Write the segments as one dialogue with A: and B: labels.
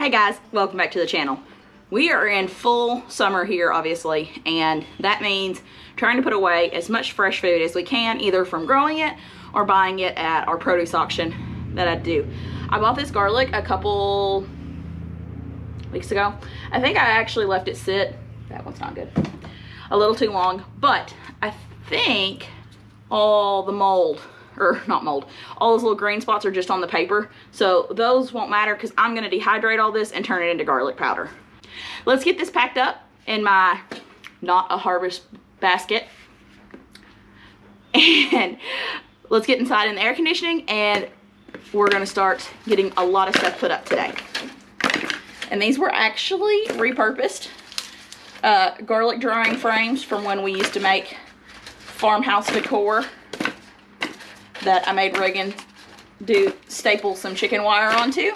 A: Hey guys, welcome back to the channel. We are in full summer here, obviously, and that means trying to put away as much fresh food as we can, either from growing it or buying it at our produce auction that I do. I bought this garlic a couple weeks ago. I think I actually left it sit, that one's not good, a little too long, but I think all the mold, or not mold, all those little green spots are just on the paper, so those won't matter because I'm going to dehydrate all this and turn it into garlic powder. Let's get this packed up in my not a harvest basket, and let's get inside in the air conditioning, and we're going to start getting a lot of stuff put up today. And these were actually repurposed garlic drying frames from when we used to make farmhouse decor that I made Reagan do staple some chicken wire onto.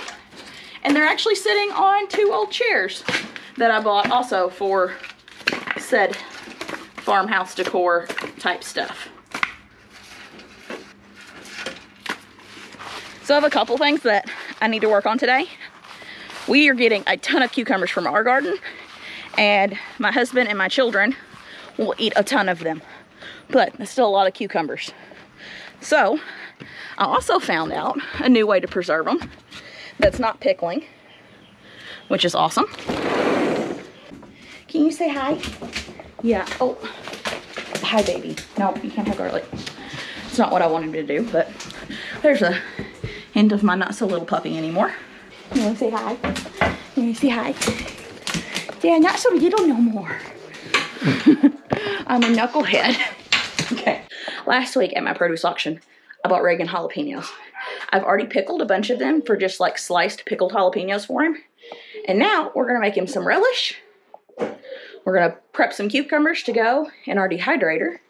A: And they're actually sitting on two old chairs that I bought also for said farmhouse decor type stuff. So I have a couple things that I need to work on today. We are getting a ton of cucumbers from our garden, and my husband and my children will eat a ton of them, but there's still a lot of cucumbers. So I also found out a new way to preserve them that's not pickling, which is awesome. Can you say hi? Yeah. Oh, hi baby. No, you can't have garlic. It's not what I wanted to do, but there's a hint of my not so little puppy anymore. You want to say hi? You want to say hi? Yeah, not so little no more. I'm a knucklehead. Okay. Last week at my produce auction, I bought Reagan jalapenos. I've already pickled a bunch of them for just like sliced pickled jalapenos for him. And now we're going to make him some relish. We're going to prep some cucumbers to go in our dehydrator.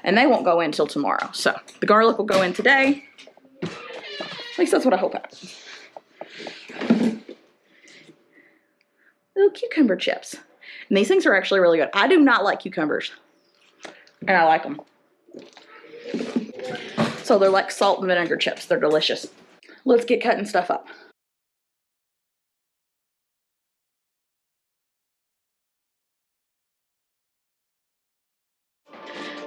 A: And they won't go in until tomorrow. So the garlic will go in today. At least that's what I hope happens. Little cucumber chips. And these things are actually really good. I do not like cucumbers. And I like them. So they're like salt and vinegar chips. They're delicious. Let's get cutting stuff up.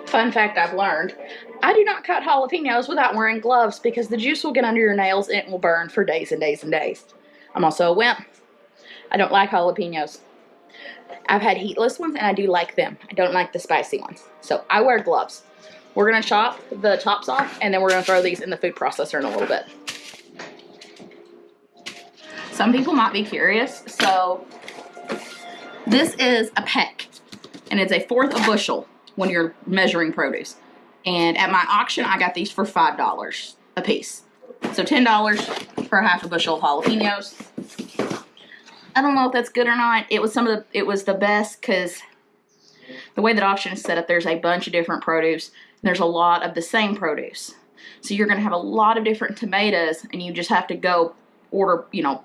A: Fun fact I've learned, I do not cut jalapenos without wearing gloves because the juice will get under your nails and it will burn for days and days and days. I'm also a wimp. I don't like jalapenos. I've had heatless ones and I do like them. I don't like the spicy ones. So I wear gloves. We're going to chop the tops off and then we're going to throw these in the food processor in a little bit. Some people might be curious. So this is a peck and it's a fourth a bushel when you're measuring produce. And at my auction, I got these for $5 a piece. So $10 for half a bushel of jalapenos. I don't know if that's good or not. It was the best because the way that auction is set up, there's a bunch of different produce. There's a lot of the same produce. So you're going to have a lot of different tomatoes and you just have to go order, you know,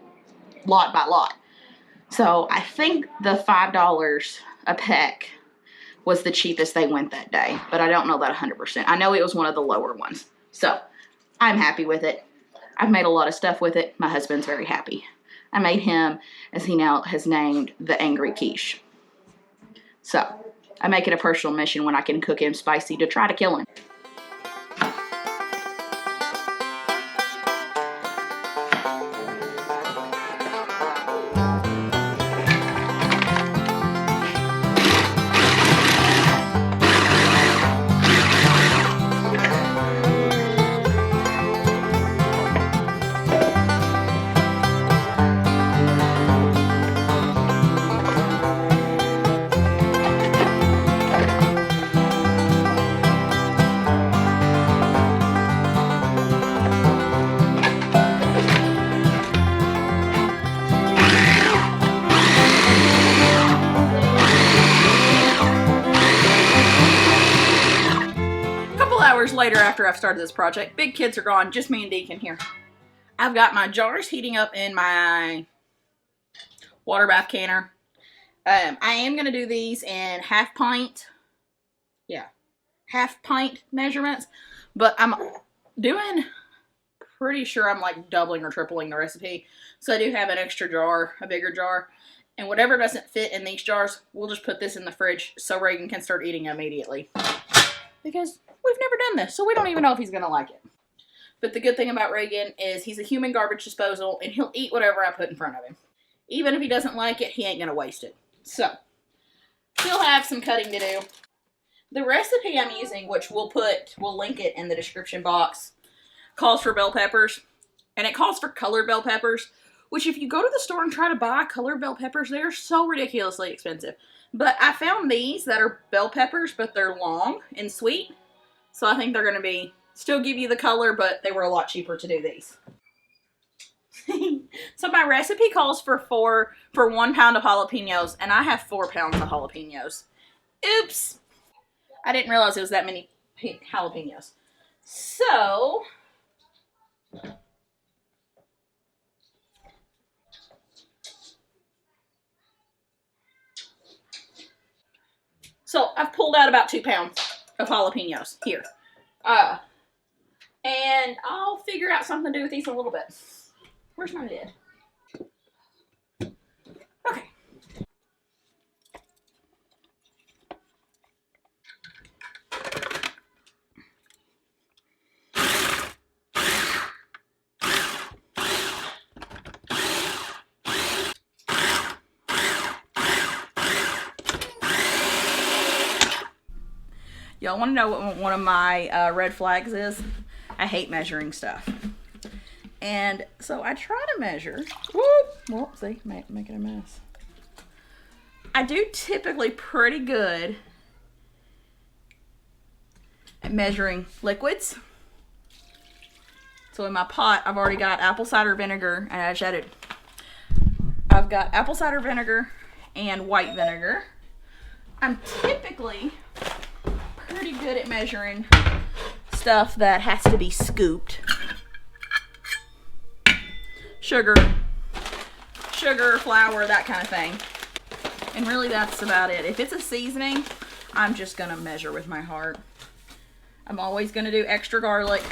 A: lot by lot. So I think the $5 a peck was the cheapest they went that day, but I don't know that 100%. I know it was one of the lower ones. So I'm happy with it. I've made a lot of stuff with it. My husband's very happy. I made him, as he now has named, the Angry Quiche. So I make it a personal mission when I can cook him spicy to try to kill him. Later after I've started this project, big kids are gone, just me and Deacon here. I've got my jars heating up in my water bath canner. I am going to do these in half pint measurements, but I'm doing pretty sure I'm like doubling or tripling the recipe. So I do have an extra jar, a bigger jar. And whatever doesn't fit in these jars, we'll just put this in the fridge so Reagan can start eating immediately. Because we've never done this, so we don't even know if he's going to like it. But the good thing about Reagan is he's a human garbage disposal, and he'll eat whatever I put in front of him. Even if he doesn't like it, he ain't going to waste it. So, he'll have some cutting to do. The recipe I'm using, which we'll link it in the description box, calls for bell peppers. And it calls for colored bell peppers, which if you go to the store and try to buy colored bell peppers, they're so ridiculously expensive. But I found these that are bell peppers, but they're long and sweet. So I think they're going to still give you the color, but they were a lot cheaper to do these. So my recipe calls for 1 pound of jalapenos, and I have 4 pounds of jalapenos. Oops! I didn't realize it was that many jalapenos. So I've pulled out about 2 pounds of jalapenos here. And I'll figure out something to do with these in a little bit. Where's my lid? Okay. Y'all want to know what one of my red flags is? I hate measuring stuff. And so I try to measure. Whoop! Well, see, making a mess. I do typically pretty good at measuring liquids. So in my pot, I've already got apple cider vinegar, and I've got apple cider vinegar and white vinegar. I'm typically pretty good at measuring stuff that has to be scooped. Sugar, flour, that kind of thing. And really that's about it. If it's a seasoning, I'm just gonna measure with my heart. I'm always gonna do extra garlic,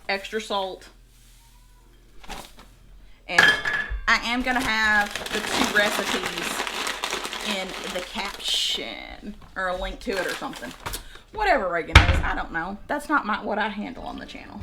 A: extra salt, and I am gonna have the 2 recipes in the caption or a link to it or something. Whatever Reagan is, I don't know. That's not what I handle on the channel.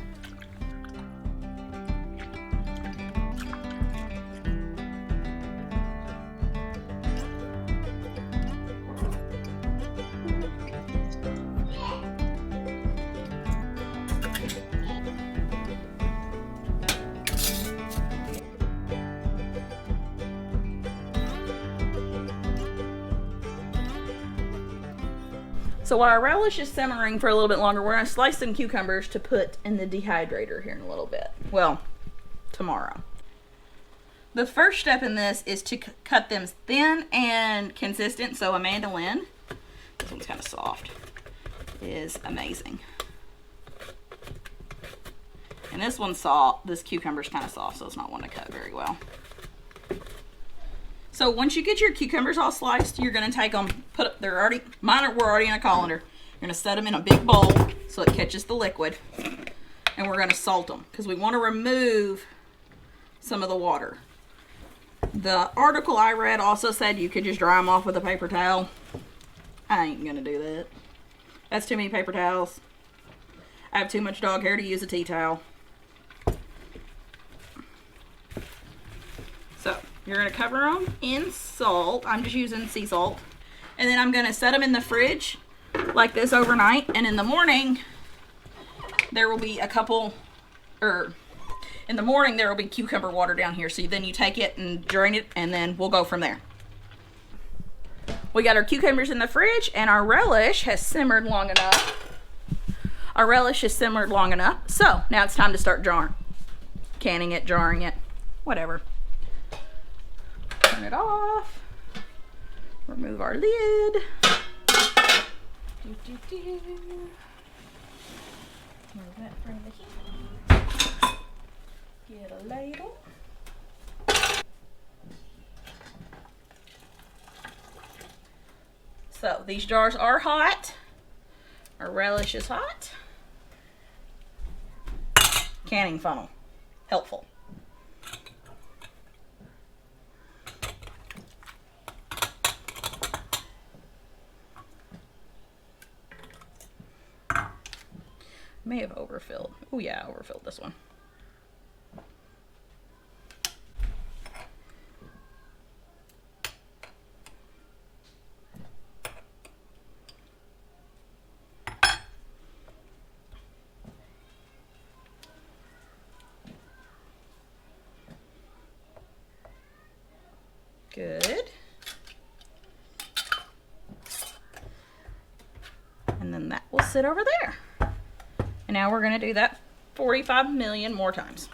A: So while our relish is simmering for a little bit longer, we're going to slice some cucumbers to put in the dehydrator here in a little bit. Well, tomorrow. The first step in this is to cut them thin and consistent. So a mandolin, this one's kind of soft, is amazing. And this one's soft, this cucumber's kind of soft, so it's not one to cut very well. So once you get your cucumbers all sliced, you're going to take them, we're already in a colander. You're going to set them in a big bowl so it catches the liquid. And we're going to salt them because we want to remove some of the water. The article I read also said you could just dry them off with a paper towel. I ain't going to do that. That's too many paper towels. I have too much dog hair to use a tea towel. So you're going to cover them in salt. I'm just using sea salt. And then I'm going to set them in the fridge like this overnight. And in the morning, there will be in the morning there will be cucumber water down here. So then you take it and drain it, and then we'll go from there. We got our cucumbers in the fridge, and our relish has simmered long enough. So now it's time to start jarring. Canning it, jarring it, whatever. Turn it off. Remove our lid. Move that from the heat. Get a ladle. So these jars are hot. Our relish is hot. canning funnel. Helpful. May have overfilled. Oh yeah, I overfilled this one. Good. And then that will sit over there. And now we're going to do that 45 million more times.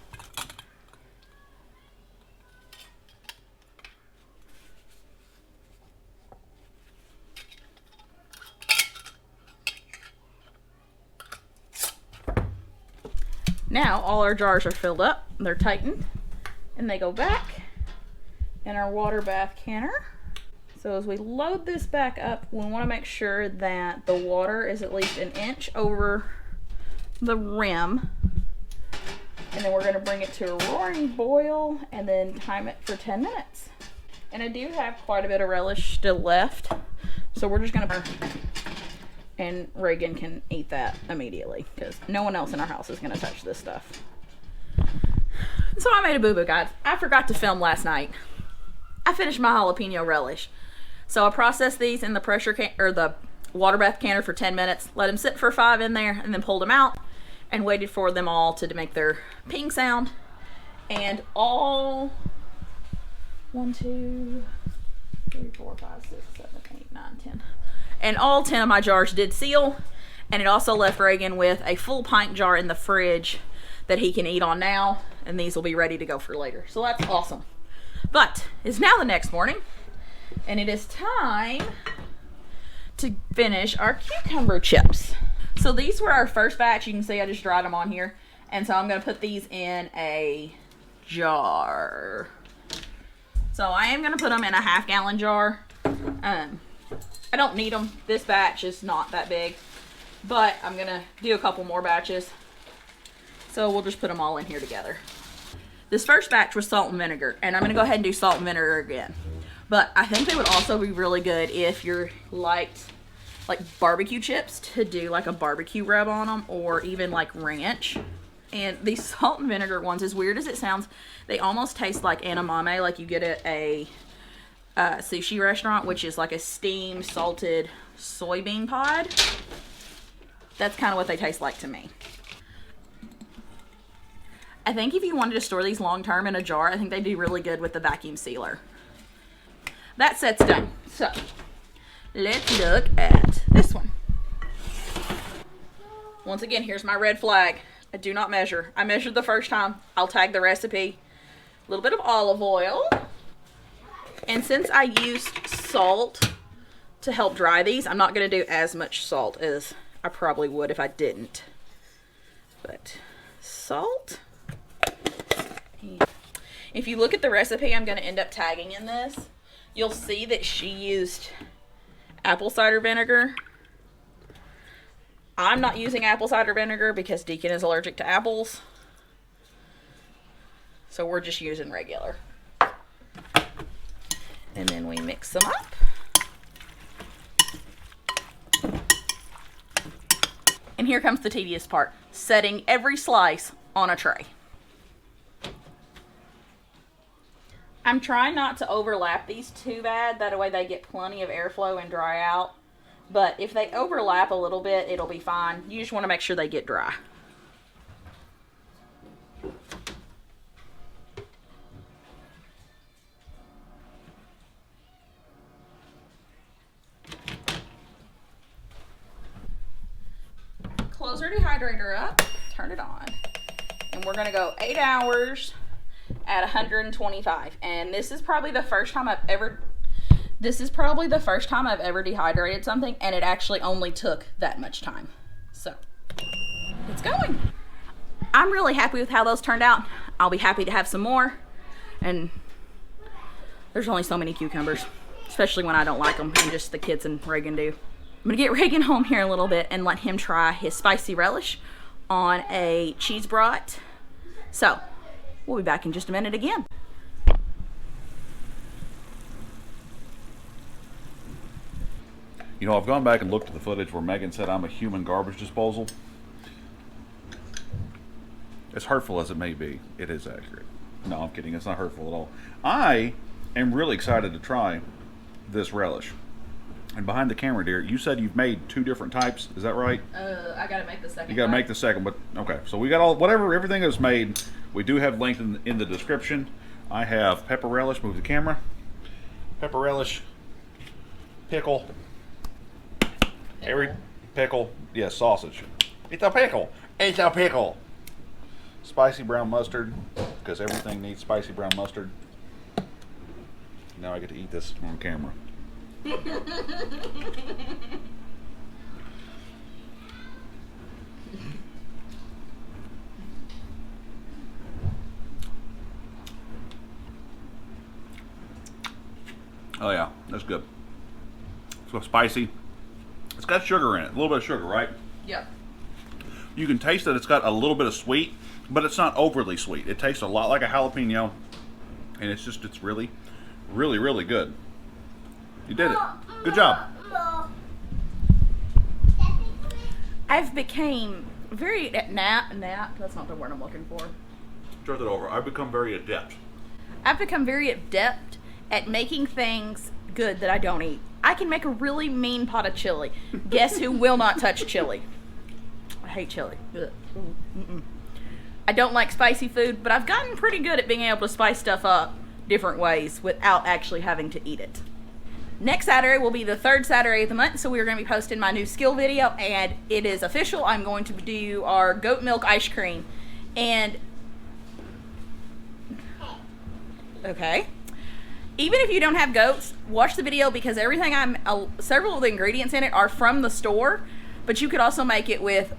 A: Now all our jars are filled up, they're tightened, and they go back in our water bath canner. So as we load this back up, we want to make sure that the water is at least an inch over the rim. And then we're going to bring it to a roaring boil and then time it for 10 minutes. And I do have quite a bit of relish still left, so we're just going to, and Reagan can eat that immediately because no one else in our house is going to touch this stuff. So I made a boo-boo, guys. I forgot to film last night. I finished my jalapeno relish. So I processed these in the pressure can, or the water bath canner, for 10 minutes, let them sit for 5 in there, and then pulled them out and waited for them all to make their ping sound. And all 1, 2, 3, 4, 5, 6, 7, 8, 9, 10. And all 10 of my jars did seal, and it also left Reagan with a full pint jar in the fridge that he can eat on now, and these will be ready to go for later. So that's awesome. But it's now the next morning, and it is time to finish our cucumber chips. So these were our first batch. You can see I just dried them on here. And so I'm going to put these in a jar. So I am going to put them in a half-gallon jar. I don't need them. This batch is not that big. But I'm going to do a couple more batches. So we'll just put them all in here together. This first batch was salt and vinegar. And I'm going to go ahead and do salt and vinegar again. But I think they would also be really good if you're liked like barbecue chips, to do like a barbecue rub on them, or even like ranch. And these salt and vinegar ones, as weird as it sounds, they almost taste like edamame, like you get at a sushi restaurant, which is like a steamed salted soybean pod. That's kind of what they taste like to me. I think if you wanted to store these long term in a jar, I think they do really good with the vacuum sealer. That set's done. So let's look at this one. Once again, here's my red flag. I do not measure. I measured the first time. I'll tag the recipe. A little bit of olive oil. And since I used salt to help dry these, I'm not going to do as much salt as I probably would if I didn't. But salt. If you look at the recipe I'm going to end up tagging in this, you'll see that she used apple cider vinegar. I'm not using apple cider vinegar because Deacon is allergic to apples. So we're just using regular. And then we mix them up. And here comes the tedious part, setting every slice on a tray. I'm trying not to overlap these too bad, that way they get plenty of airflow and dry out. But if they overlap a little bit, it'll be fine. You just want to make sure they get dry. Close our dehydrator up, turn it on, and we're going to go 8 hours at 125. And this is probably the first time I've ever dehydrated something, and it actually only took that much time. So it's going. I'm really happy with how those turned out. I'll be happy to have some more, and there's only so many cucumbers, especially when I don't like them and just the kids and Reagan do. I'm gonna get Reagan home here in a little bit and let him try his spicy relish on a cheese brat So we'll be back in just a minute again.
B: You know, I've gone back and looked at the footage where Megan said I'm a human garbage disposal. As hurtful as it may be, it is accurate. No, I'm kidding. It's not hurtful at all. I am really excited to try this relish. And behind the camera, dear, you said you've made 2 different types. Is that right?
A: I gotta make the second.
B: You gotta make the second, but okay. So we got everything that's made. We do have linked in the description. I have pepper relish. Move the camera. Pepper relish. Pickle. Every pickle. Yes, sausage. It's a pickle. It's a pickle. Spicy brown mustard, because everything needs spicy brown mustard. Now I get to eat this on camera. Oh yeah, that's good. So spicy. It's got sugar in it, a little bit of sugar, right?
A: Yep.
B: You can taste that it's got a little bit of sweet, but it's not overly sweet. It tastes a lot like a jalapeno, and it's really, really, really good. You did it. Good job.
A: I've became very that's not the word I'm looking for.
B: Start that over. I've become very adept.
A: I've become very adept at making things good that I don't eat. I can make a really mean pot of chili. Guess who will not touch chili? I hate chili. I don't like spicy food, but I've gotten pretty good at being able to spice stuff up different ways without actually having to eat it. Next Saturday will be the 3rd Saturday of the month, so we're going to be posting my new skill video, and it is official. I'm going to do our goat milk ice cream. And okay, even if you don't have goats, watch the video, because everything several of the ingredients in it are from the store, but you could also make it with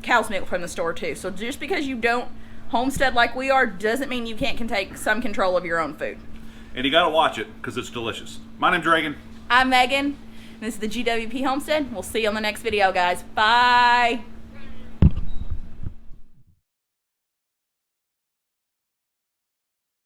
A: cow's milk from the store too. So just because you don't homestead like we are doesn't mean you can't take some control of your own food.
B: And you gotta watch it because it's delicious. My name's Reagan.
A: I'm Megan. This is the GWP Homestead. We'll see you on the next video, guys. Bye.